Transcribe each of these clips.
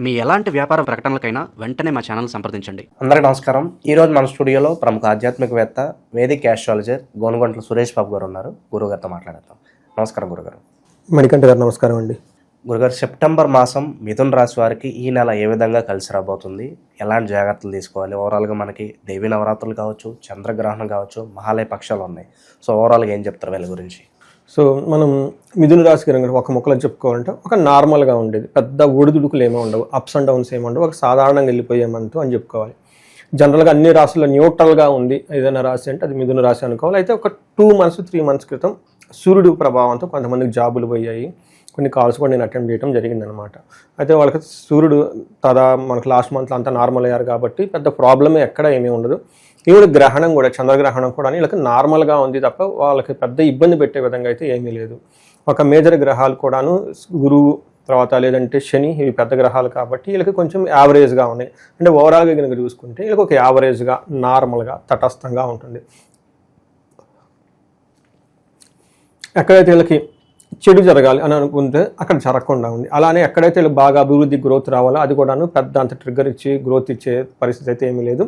మీ ఎలాంటి వ్యాపార ప్రకటనలకైనా వెంటనే మా ఛానల్ సంప్రదించండి. అందరికీ నమస్కారం. ఈరోజు మన స్టూడియోలో ప్రముఖ ఆధ్యాత్మికవేత్త వేదిక్ ఆస్ట్రాలజర్ గోనుగంట్ల సురేష్ బాబు గారు ఉన్నారు. గురుగారితో మాట్లాడతాం. నమస్కారం గురుగారు. మణికంఠ గారు నమస్కారం అండి. గురుగారు, సెప్టెంబర్ మాసం మిథున రాశి వారికి ఈ నెల ఏ విధంగా కలిసి రాబోతుంది, ఎలాంటి జాగ్రత్తలు తీసుకోవాలి, ఓవరాల్గా మనకి దేవీ నవరాత్రులు కావచ్చు, చంద్రగ్రహణం కావచ్చు, మహాలయ పక్షాలు ఉన్నాయి. సో ఓవరాల్గా ఏం చెప్తారు వీళ్ళ గురించి? సో మనం మిథున రాశి కనుక ఒక మొక్కలో చెప్పుకోవాలంటే ఒక నార్మల్గా ఉండేది, పెద్ద ఒడిదుడుకులు ఏమో ఉండవు, అప్స్ అండ్ డౌన్స్ ఏమో ఉండవు, ఒక సాధారణంగా వెళ్ళిపోయే మంతు అని చెప్పుకోవాలి. జనరల్గా అన్ని రాశుల్లో న్యూట్రల్గా ఉంది ఏదైనా రాశి అంటే అది మిథున రాశి అనుకోవాలి. అయితే ఒక 2 months 3 months క్రితం సూర్యుడు ప్రభావంతో కొంతమందికి జాబులు పోయాయి, కొన్ని కాల్స్ కూడా నేను అటెండ్ చేయడం జరిగిందనమాట. అయితే వాళ్ళకి సూర్యుడు మనకు లాస్ట్ మంత్లో అంతా నార్మల్ అయ్యారు కాబట్టి పెద్ద ప్రాబ్లమే ఎక్కడ ఏమీ ఉండదు. ఈవిడ గ్రహణం కూడా, చంద్రగ్రహణం కూడా వీళ్ళకి నార్మల్గా ఉంది తప్ప వాళ్ళకి పెద్ద ఇబ్బంది పెట్టే విధంగా అయితే ఏమీ లేదు. ఒక మేజర్ గ్రహాలు కూడాను గురువు తర్వాత లేదంటే శని, ఇవి పెద్ద గ్రహాలు కాబట్టి వీళ్ళకి కొంచెం యావరేజ్గా ఉన్నాయి. అంటే ఓవరాల్గా కనుక చూసుకుంటే వీళ్ళకి ఒక యావరేజ్గా నార్మల్గా తటస్థంగా ఉంటుంది. ఎక్కడైతే వీళ్ళకి చెడు జరగాలి అని అనుకుంటే అక్కడ జరగకుండా ఉంది. అలానే ఎక్కడైతే వీళ్ళు బాగా అభివృద్ధి గ్రోత్ రావాలో అది కూడాను పెద్ద అంత ట్రిగ్గర్ ఇచ్చి గ్రోత్ ఇచ్చే పరిస్థితి అయితే ఏమీ లేదు.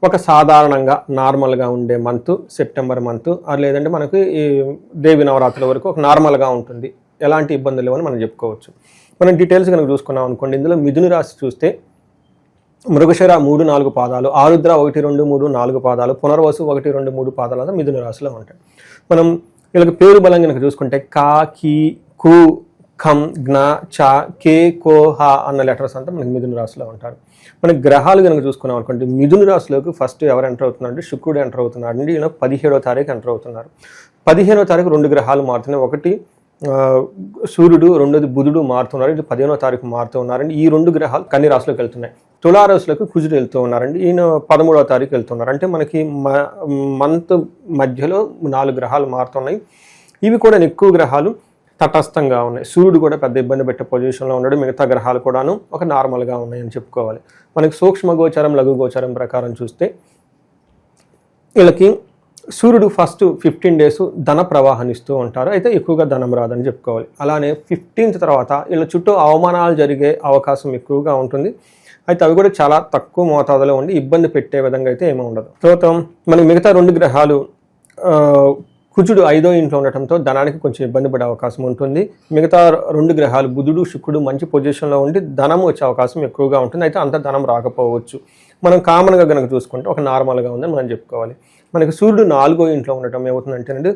ఒక సాధారణంగా నార్మల్గా ఉండే మంత్ సెప్టెంబర్ మంత్, అది లేదంటే మనకి ఈ దేవి నవరాత్రుల వరకు ఒక నార్మల్గా ఉంటుంది, ఎలాంటి ఇబ్బందులు లేవని మనం చెప్పుకోవచ్చు. మనం డీటెయిల్స్ కనుక చూసుకున్నాం అనుకోండి, ఇందులో మిథున రాశి చూస్తే మృగశిర 3-4 పాదాలు, ఆరుద్ర 1-2-3-4 పాదాలు, పునర్వసు 1-2-3 పాదాలు అంతా మిథున రాశిలో ఉంటాయి. మనం వీళ్ళకి పేరు బలం కనుక చూసుకుంటే కా, కీ, కు, ఖం, జ్ఞ, చ, కే, కో, హ అన్న లెటర్స్ అంతా మనకి మిథున రాశిలో ఉంటారు. మన గ్రహాలు కనుక చూసుకున్నాం అనుకోండి, మిథున రాశిలోకి ఫస్ట్ ఎవరు ఎంటర్ అవుతున్నారంటే శుక్రుడు ఎంటర్ అవుతున్నాడు అండి. ఈయన 17వ తారీఖు ఎంటర్ అవుతున్నారు. 15వ తారీఖు 2 గ్రహాలు మారుతున్నాయి. ఒకటి సూర్యుడు, రెండోది బుధుడు మారుతున్నారు. ఇది 15వ తారీఖు మారుతూ ఉన్నారండి. ఈ 2 గ్రహాలు కన్ని రాశిలోకి వెళ్తున్నాయి. తులారాశిలోకి కుజుడు వెళ్తూ ఉన్నారండి. ఈయన 13వ తారీఖు వెళ్తున్నారు. అంటే మనకి మంత్ మధ్యలో 4 గ్రహాలు మారుతున్నాయి. ఇవి కూడా ఎక్కువ గ్రహాలు తటస్థంగా ఉన్నాయి. సూర్యుడు కూడా పెద్ద ఇబ్బంది పెట్టే పొజిషన్లో ఉన్నాడు. మిగతా గ్రహాలు కూడాను ఒక నార్మల్గా ఉన్నాయని చెప్పుకోవాలి. మనకి సూక్ష్మ గోచారం, లఘు గోచారం ప్రకారం చూస్తే వీళ్ళకి సూర్యుడు ఫస్ట్ 15 days ధన ప్రవాహాన్ని ఇస్తూ ఉంటారు. అయితే ఎక్కువగా ధనం రాదని చెప్పుకోవాలి. అలానే 15th తర్వాత వీళ్ళ చుట్టూ అవమానాలు జరిగే అవకాశం ఎక్కువగా ఉంటుంది. అయితే అవి కూడా చాలా తక్కువ మోతాదులో ఉండి ఇబ్బంది పెట్టే విధంగా అయితే ఏమీ ఉండదు. తర్వాత మనకి మిగతా 2 గ్రహాలు కుజుడు 5వ ఇంట్లో ఉండటంతో ధనానికి కొంచెం ఇబ్బంది పడే అవకాశం ఉంటుంది. మిగతా 2 గ్రహాలు బుధుడు, శుక్రుడు మంచి పొజిషన్లో ఉండి ధనం వచ్చే అవకాశం ఎక్కువగా ఉంటుంది. అయితే అంత ధనం రాకపోవచ్చు. మనం కామన్గా కనుక చూసుకుంటే ఒక నార్మల్గా ఉందని మనం చెప్పుకోవాలి. మనకి సూర్యుడు 4వ ఇంట్లో ఉండటం ఏమవుతుందంటే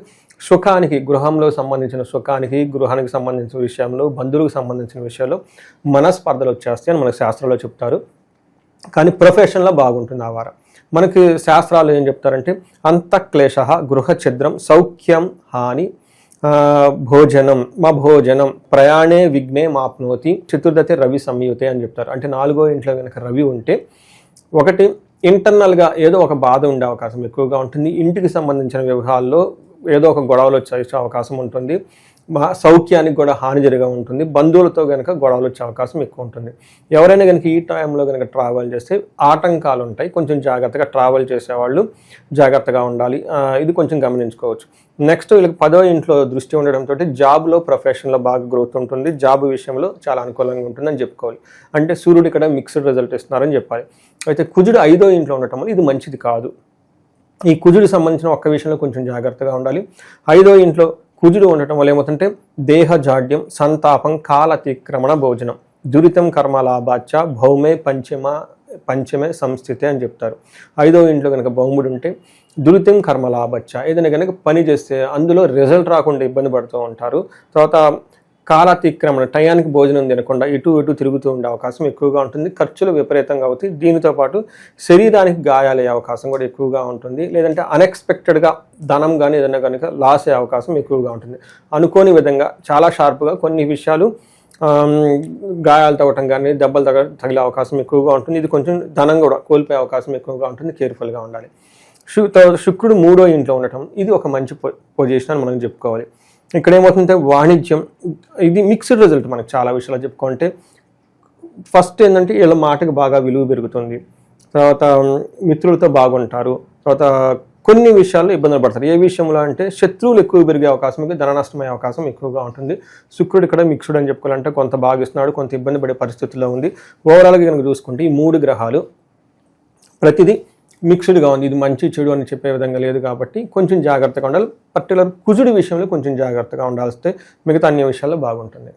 సుఖానికి, గృహంలో సంబంధించిన సుఖానికి, గృహానికి సంబంధించిన విషయంలో, బంధువులకు సంబంధించిన విషయాల్లో మనస్పర్ధలు వచ్చేస్తాయి అని మనకు శాస్త్రాల్లో చెప్తారు. కానీ ప్రొఫెషన్లో బాగుంటుంది ఆ వారం. మనకి శాస్త్రాలు ఏం చెప్తారంటే అంతఃక్లేశ గృహ ఛిద్రం సౌఖ్యం హాని భోజనం భోజనం ప్రయాణే విఘ్నే మాప్నోతి చతుర్థతి రవి సంయుతే అని చెప్తారు. అంటే 4వ ఇంట్లో కనుక రవి ఉంటే ఒకటి ఇంటర్నల్గా ఏదో ఒక బాధ ఉండే అవకాశం ఎక్కువగా ఉంటుంది. ఇంటికి సంబంధించిన వ్యవహారాల్లో ఏదో ఒక గొడవలు వచ్చే అవకాశం ఉంటుంది. సౌఖ్యానికి కూడా హాని జరిగా ఉంటుంది. బంధువులతో కనుక గొడవలు వచ్చే అవకాశం ఎక్కువ ఉంటుంది. ఎవరైనా కనుక ఈ టైంలో కనుక ట్రావెల్ చేస్తే ఆటంకాలు ఉంటాయి. కొంచెం జాగ్రత్తగా ట్రావెల్ చేసేవాళ్ళు జాగ్రత్తగా ఉండాలి. ఇది కొంచెం గమనించుకోవచ్చు. నెక్స్ట్ వీళ్ళకి 10వ ఇంట్లో దృష్టి ఉండడంతో జాబ్లో, ప్రొఫెషన్లో బాగా గ్రోత్ ఉంటుంది. జాబ్ విషయంలో చాలా అనుకూలంగా ఉంటుందని చెప్పుకోవాలి. అంటే సూర్యుడు ఇక్కడ మిక్స్డ్ రిజల్ట్ ఇస్తున్నారని చెప్పాలి. అయితే కుజుడు 5వ ఇంట్లో ఉండటం వల్ల ఇది మంచిది కాదు. ఈ కుజుడికి సంబంధించిన ఒక్క విషయంలో కొంచెం జాగ్రత్తగా ఉండాలి. 5వ ఇంట్లో కుజుడు ఉండటం వల్ల ఏమవుతుంటే దేహ జాడ్యం, సంతాపం, కాలతిక్రమణ భోజనం, దురితం కర్మలాభాచ భౌమే పంచమే సంస్థితే అని చెప్తారు. 5వ ఇంట్లో కనుక భౌముడు ఉంటే దురితం కర్మలాభాచ, ఏదైనా కనుక పని చేస్తే అందులో రిజల్ట్ రాకుండా ఇబ్బంది పడుతూ ఉంటారు. తర్వాత కాలతిక్రమణ, టయానికి భోజనం తినకుండా ఇటు తిరుగుతూ ఉండే అవకాశం ఎక్కువగా ఉంటుంది. ఖర్చులు విపరీతంగా అవుతాయి. దీనితో పాటు శరీరానికి గాయాలయ్యే అవకాశం కూడా ఎక్కువగా ఉంటుంది. లేదంటే అన్ఎక్స్పెక్టెడ్గా ధనం కానీ ఏదైనా కనుక లాస్ అయ్యే అవకాశం ఎక్కువగా ఉంటుంది. అనుకోని విధంగా చాలా షార్ప్గా కొన్ని విషయాలు గాయాలు తగ్గటం కానీ దెబ్బలు తగిలే అవకాశం ఎక్కువగా ఉంటుంది. ఇది కొంచెం ధనం కూడా కోల్పోయే అవకాశం ఎక్కువగా ఉంటుంది. కేర్ఫుల్గా ఉండాలి. శుక్రుడు 3వ ఇంట్లో ఉండటం ఇది ఒక మంచి పొజిషన్ అని మనం చెప్పుకోవాలి. ఇక్కడ ఏమవుతుందంటే వాణిజ్యం, ఇది మిక్స్డ్ రిజల్ట్. మనకు చాలా విషయాలు చెప్పుకుంటే ఫస్ట్ ఏంటంటే వీళ్ళ మాటకు బాగా విలువ పెరుగుతుంది. తర్వాత మిత్రులతో బాగుంటారు. తర్వాత కొన్ని విషయాల్లో ఇబ్బందులు పడతారు. ఏ విషయంలో అంటే శత్రువులు ఎక్కువ పెరిగే అవకాశం ఉంది, ధన నష్టమయ్యే అవకాశం ఎక్కువగా ఉంటుంది. శుక్రుడు ఇక్కడ మిక్స్డ్ అని చెప్పుకోవాలంటే కొంత భాగిస్తున్నాడు, కొంత ఇబ్బంది పడే పరిస్థితుల్లో ఉంది. ఓవరాల్గా కనుక చూసుకుంటే ఈ 3 గ్రహాలు ప్రతిదీ మిక్స్డ్గా ఉంది. ఇది మంచి చెడు అని చెప్పే విధంగా లేదు కాబట్టి కొంచెం జాగ్రత్తగా ఉండాలి. పర్టికులర్ కుజుడి విషయంలో కొంచెం జాగ్రత్తగా ఉండాల్స్తే మిగతా అన్ని విషయాల్లో బాగుంటుంది.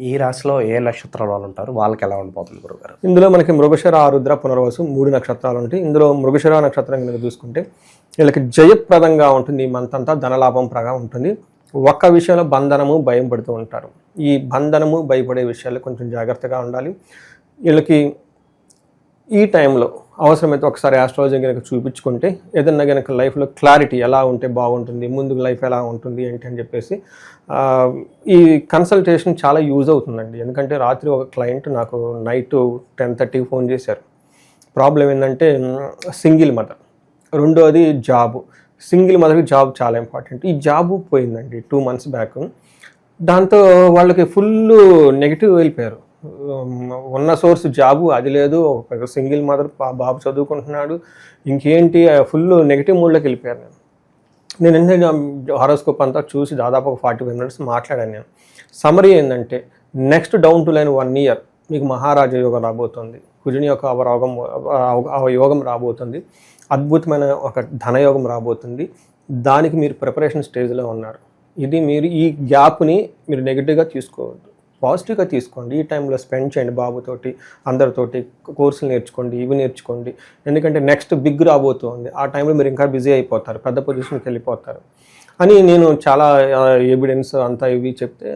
ఈ రాశిలో ఏ నక్షత్రాల వాళ్ళు ఉంటారు, వాళ్ళకి ఎలా ఉండిపోతుంది గురుగారు? ఇందులో మనకి మృగశిర, ఆరుద్ర, పునర్వసు 3 నక్షత్రాలు ఉంటాయి. ఇందులో మృగశిర నక్షత్రం కనుక చూసుకుంటే వీళ్ళకి జయప్రదంగా ఉంటుంది. ఈ మంత్ అంతా ధనలాభం ప్రగా ఉంటుంది. ఒక్క విషయంలో బంధనము, భయం పడుతూ ఉంటారు. ఈ బంధనము, భయపడే విషయాల్లో కొంచెం జాగ్రత్తగా ఉండాలి. వీళ్ళకి ఈ టైంలో అవసరమైతే ఒకసారి ఆస్ట్రాలజీ కనుక చూపించుకుంటే ఏదన్నా కనుక లైఫ్లో క్లారిటీ ఎలా ఉంటే బాగుంటుంది, ముందుకు లైఫ్ ఎలా ఉంటుంది ఏంటి అని చెప్పేసి ఈ కన్సల్టేషన్ చాలా యూజ్ అవుతుందండి. ఎందుకంటే రాత్రి ఒక క్లయింట్ నాకు నైట్ 10:30 ఫోన్ చేశారు. ప్రాబ్లం ఏంటంటే సింగిల్ మదర్, రెండోది జాబు. సింగిల్ మదర్కి జాబ్ చాలా ఇంపార్టెంట్. ఈ జాబు పోయిందండి 2 months బ్యాక్. దాంతో వాళ్ళకి ఫుల్ నెగిటివ్ వెళ్ళిపోయారు. ఉన్న సోర్స్ జాబు అది లేదు, సింగిల్ మదర్, బాబు చదువుకుంటున్నాడు, ఇంకేంటి ఫుల్ నెగిటివ్ మూడ్లోకి వెళ్ళిపోయారు. నేను ఏంటంటే హారోస్కోప్ అంతా చూసి దాదాపు ఒక 45 minutes మాట్లాడాను. నేను సమరీ ఏంటంటే next down to line 1 year మీకు మహారాజ యోగం రాబోతుంది, కుజుని యొక్క యోగం రాబోతుంది, అద్భుతమైన ఒక ధనయోగం రాబోతుంది. దానికి మీరు ప్రిపరేషన్ స్టేజ్లో ఉన్నారు. ఇది మీరు ఈ గ్యాప్ని మీరు నెగిటివ్గా తీసుకోవద్దు, పాజిటివ్గా తీసుకోండి. ఈ టైంలో స్పెండ్ చేయండి బాబుతోటి, అందరితోటి కోర్సులు నేర్చుకోండి, ఇవి నేర్చుకోండి. ఎందుకంటే నెక్స్ట్ బిగ్ రాబోతుంది. ఆ టైంలో మీరు ఇంకా బిజీ అయిపోతారు, పెద్ద పొజిషన్కి వెళ్ళిపోతారు అని నేను చాలా ఎవిడెన్స్ అంతా ఇవి చెప్తే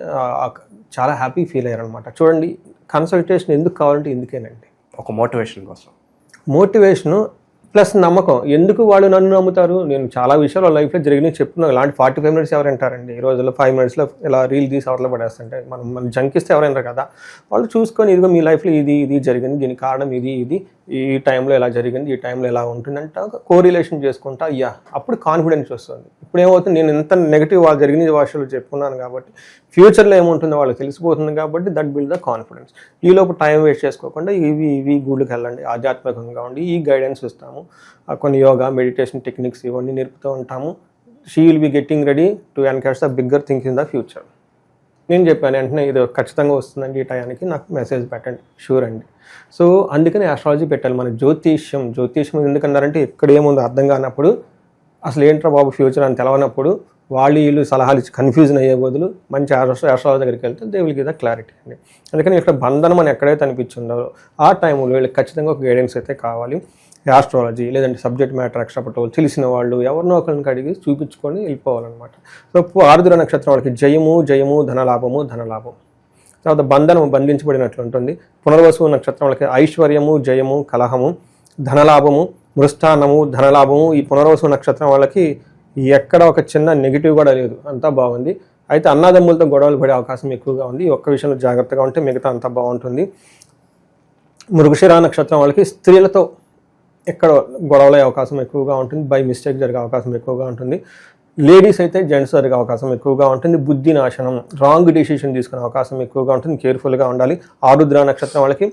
చాలా హ్యాపీ ఫీల్ అయ్యారు అనమాట. చూడండి, కన్సల్టేషన్ ఎందుకు కావాలంటే ఇందుకేనండి, ఒక మోటివేషన్ కోసం. మోటివేషను ప్లస్ నమ్మకం. ఎందుకు వాళ్ళు నన్ను నమ్ముతారు? నేను చాలా విషయాలు లైఫ్లో జరిగినాయి చెప్తున్నాను. ఇలాంటి 45 minutes ఎవరు వింటారండి? ఈ రోజుల్లో 5 minutesలో ఇలా రీల్ తీసి అవతల పడేస్తుంటే మనం జంకిస్తే ఎవరైనా కదా. వాళ్ళు చూసుకొని ఇదిగో మీ లైఫ్లో ఇది జరిగింది, దీనికి కారణం ఇది, ఈ టైంలో ఎలా జరిగింది, ఈ టైంలో ఎలా ఉంటుందంట కోరిలేషన్ చేసుకుంటా అప్పుడు కాన్ఫిడెన్స్ వస్తుంది. ఇప్పుడు ఏమవుతుంది, నేను ఎంత నెగిటివ్ వాళ్ళు జరిగిన భాషలో చెప్పుకున్నాను కాబట్టి ఫ్యూచర్లో ఏముంటుందో వాళ్ళకి తెలిసిపోతుంది కాబట్టి దట్ బిల్డ్ ద కాన్ఫిడెన్స్. ఈలోపు టైం వేస్ట్ చేసుకోకుండా ఇవి గూళ్ళకి వెళ్ళండి, ఆధ్యాత్మికంగా ఉండి ఈ గైడెన్స్ ఇస్తాము. కొన్ని యోగా, మెడిటేషన్ టెక్నిక్స్ ఇవన్నీ నేర్పుతూ ఉంటాము. She will be getting ready to encash the bigger things in the future. నేను చెప్పాను వెంటనే ఇది ఖచ్చితంగా వస్తుందండి, ఈ టయానికి నాకు మెసేజ్ పెట్టండి, షూర్ అండి. సో అందుకని ఆస్ట్రాలజీ పెట్టాలి. మన జ్యోతిష్యం ఎందుకన్నారంటే ఇక్కడ ఏముందో అర్థం కానప్పుడు, అసలు ఏంట్రా బాబు ఫ్యూచర్ అని తెలవనప్పుడు వీళ్ళు సలహాలు ఇచ్చి కన్ఫ్యూజన్ అయ్యే బదులు మంచి ఆస్ట్రాలజీ దగ్గరికి వెళ్తే they will give the clarity అండి. అందుకని ఇక్కడ బంధనం అని ఎక్కడైతే అనిపించిందో ఆ టైంలో వీళ్ళకి ఖచ్చితంగా ఒక గైడెన్స్ అయితే కావాలి. ఆస్ట్రాలజీ లేదంటే సబ్జెక్ట్ మ్యాటర్ ఎక్స్పర్ట్ తెలిసిన వాళ్ళు ఎవరినో ఒకరిని అడిగి చూపించుకొని వెళ్ళిపోవాలన్నమాట. సో ఆరుద్ర నక్షత్రం వాళ్ళకి జయము, ధనలాభం. తర్వాత బంధనము, బంధించబడినట్లు ఉంటుంది. పునర్వసు నక్షత్రం వాళ్ళకి ఐశ్వర్యము, జయము, కలహము, ధనలాభము, మృష్టాన్నము, ధనలాభము. ఈ పునర్వసు నక్షత్రం వాళ్ళకి ఎక్కడ ఒక చిన్న నెగిటివ్ కూడా లేదు, అంతా బాగుంది. అయితే అన్నదమ్ములతో గొడవలు పడే అవకాశం ఎక్కువగా ఉంది. ఒక్క విషయంలో జాగ్రత్తగా ఉంటే మిగతా అంతా బాగుంటుంది. మృగశిర నక్షత్రం వాళ్ళకి స్త్రీలతో ఎక్కడ గొడవలు అయ్యే అవకాశం ఎక్కువగా ఉంటుంది, బై మిస్టేక్ జరిగే అవకాశం ఎక్కువగా ఉంటుంది. లేడీస్ అయితే జెంట్స్ జరిగే అవకాశం ఎక్కువగా ఉంటుంది. బుద్ధి నాశనం, రాంగ్ డిసిషన్ తీసుకునే అవకాశం ఎక్కువగా ఉంటుంది, కేర్ఫుల్గా ఉండాలి. ఆరుద్ర నక్షత్రం వాళ్ళకి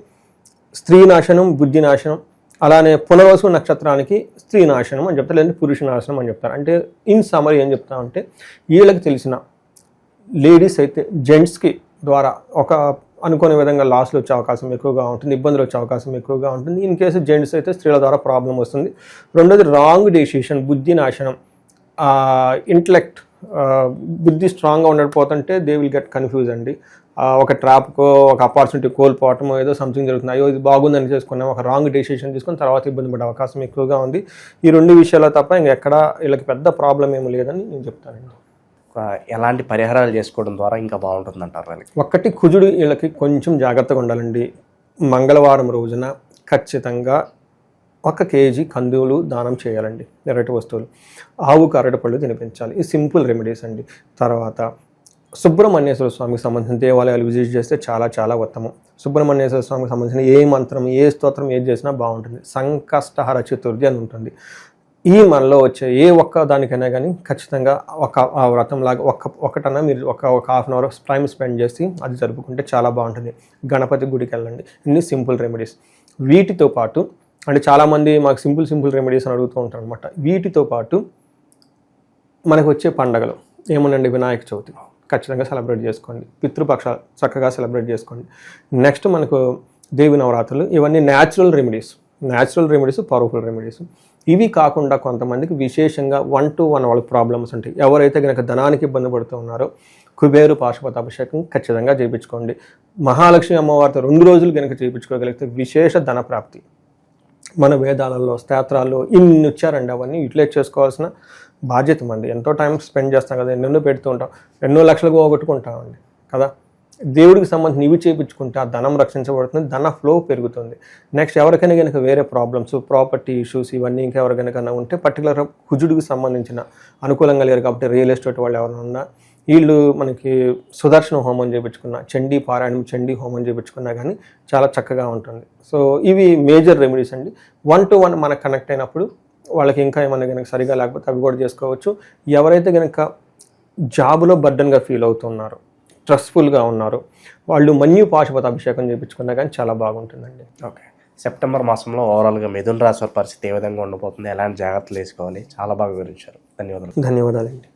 స్త్రీ నాశనం, బుద్ధి నాశనం. అలానే పునర్వసు నక్షత్రానికి స్త్రీ నాశనం అని చెప్తారు, లేదంటే పురుష నాశనం అని చెప్తారు. అంటే ఇన్ సమరీ ఏం చెప్తామంటే వీళ్ళకి తెలిసిన లేడీస్ అయితే జెంట్స్కి ద్వారా ఒక అనుకునే విధంగా లాస్లు వచ్చే అవకాశం ఎక్కువగా ఉంటుంది, ఇబ్బందులు వచ్చే అవకాశం ఎక్కువగా ఉంటుంది. ఇన్ కేసు జెంట్స్ అయితే స్త్రీల ద్వారా ప్రాబ్లం వస్తుంది. రెండోది రాంగ్ డెసిషన్, బుద్ధి నాశనం. ఇంటలెక్ట్, బుద్ధి స్ట్రాంగ్గా ఉండకపోతుంటే దే విల్ గెట్ కన్ఫ్యూజ్ అండి. ఒక ట్రాప్కో, ఒక ఆపర్చునిటీ కోల్పోవటమో, ఏదో సంథింగ్ జరుగుతుంది, అయ్యో ఇది బాగుందని చేసుకున్నాం, ఒక రాంగ్ డెసిషన్ తీసుకొని తర్వాత ఇబ్బంది పడే అవకాశం ఎక్కువగా ఉంది. ఈ 2 విషయాల్లో తప్ప ఇంకెక్కడ వీళ్ళకి పెద్ద ప్రాబ్లం ఏమి లేదని నేను చెప్తానండి. ఎలాంటి పరిహారాలు చేసుకోవడం ద్వారా ఇంకా బాగుంటుంది అంటారు వాళ్ళకి? ఒక్కటి, కుజుడు వీళ్ళకి కొంచెం జాగ్రత్తగా ఉండాలండి. మంగళవారం రోజున ఖచ్చితంగా 1 kg కందులు దానం చేయాలండి, ఎర్రటి వస్తువులు. ఆవుకు అరటిపళ్ళు తినిపించాలి. ఈ సింపుల్ రెమెడీస్ అండి. తర్వాత సుబ్రహ్మణ్యేశ్వర స్వామికి సంబంధించిన దేవాలయాలు విజిట్ చేస్తే చాలా చాలా ఉత్తమం. సుబ్రహ్మణ్యేశ్వర స్వామికి సంబంధించిన ఏ మంత్రం, ఏ స్తోత్రం ఏది చేసినా బాగుంటుంది. సంకష్టహర చతుర్థి అని ఉంటుంది. ఈ మనలో వచ్చే ఏ ఒక్క దానికైనా కానీ ఖచ్చితంగా ఆ వ్రతంలాగా ఒకటన్నా మీరు ఒక 1/2 hour టైం స్పెండ్ చేసి అది జరుపుకుంటే చాలా బాగుంటుంది. గణపతి గుడికి వెళ్ళండి. ఇన్ని సింపుల్ రెమెడీస్. వీటితో పాటు అంటే చాలామంది మాకు సింపుల్ రెమెడీస్ అని అడుగుతూ ఉంటారు అనమాట. వీటితో పాటు మనకు వచ్చే పండగలు ఏముందండి, వినాయక చవితి ఖచ్చితంగా సెలబ్రేట్ చేసుకోండి, పితృపక్షాలు చక్కగా సెలబ్రేట్ చేసుకోండి. నెక్స్ట్ మనకు దేవి నవరాత్రులు, ఇవన్నీ న్యాచురల్ రెమెడీస్, పవర్ఫుల్ రెమెడీస్. ఇవి కాకుండా కొంతమందికి విశేషంగా 1-to-1 వాళ్ళ ప్రాబ్లమ్స్ ఉంటాయి. ఎవరైతే కనుక ధనానికి ఇబ్బంది పడుతూ ఉన్నారో కుబేరు పాశుపతాభిషేకం ఖచ్చితంగా చేయించుకోండి. మహాలక్ష్మి అమ్మవారితో 2 రోజులు కనుక చేయించుకోగలిగితే విశేష ధన ప్రాప్తి. మన వేదాలలో స్తోత్రాల్లో ఇన్ని వచ్చారండి, అవన్నీ యూటిలైజ్ చేసుకోవాల్సిన బాధ్యత మంది. ఎంతో టైం స్పెండ్ చేస్తాం కదా, ఎన్నెన్నో పెడుతూ ఉంటాం, ఎన్నో లక్షలు పోగొట్టుకుంటామండి కదా. దేవుడికి సంబంధించి ఇవి చేయించుకుంటే ఆ ధనం రక్షించబడుతుంది, ధన ఫ్లో పెరుగుతుంది. నెక్స్ట్ ఎవరికైనా కనుక వేరే ప్రాబ్లమ్స్, ప్రాపర్టీ ఇష్యూస్ ఇవన్నీ ఇంకా ఎవరికైనా ఉంటే పర్టికులర్ కుజుడికి సంబంధించిన అనుకూలంగా లేరు కాబట్టి రియల్ ఎస్టేట్ వాళ్ళు ఎవరైనా ఉన్నా వీళ్ళు మనకి సుదర్శన హోమం చేయించుకున్నా, చండీ పారాయణం, చండీ హోమం చేయించుకున్నా కానీ చాలా చక్కగా ఉంటుంది. సో ఇవి మేజర్ రెమెడీస్ అండి. 1-to-1 మనకు కనెక్ట్ అయినప్పుడు వాళ్ళకి ఇంకా ఏమన్నా కనుక సరిగా లేకపోతే అవి కూడా చేసుకోవచ్చు. ఎవరైతే కనుక జాబ్లో బర్డన్గా ఫీల్ అవుతున్నారు, స్ట్రెస్ఫుల్గా ఉన్నారు, వాళ్ళు మన్యు పాశుపత అభిషేకం చేయించుకున్నా కానీ చాలా బాగుంటుందండి. ఓకే, సెప్టెంబర్ మాసంలో ఓవరాల్గా మిథున రాశి వారి పరిస్థితి ఏ విధంగా ఉండబోతుంది, ఎలాంటి జాగ్రత్తలు తీసుకోవాలి, చాలా బాగా వివరించారు. ధన్యవాదాలు. ధన్యవాదాలండి.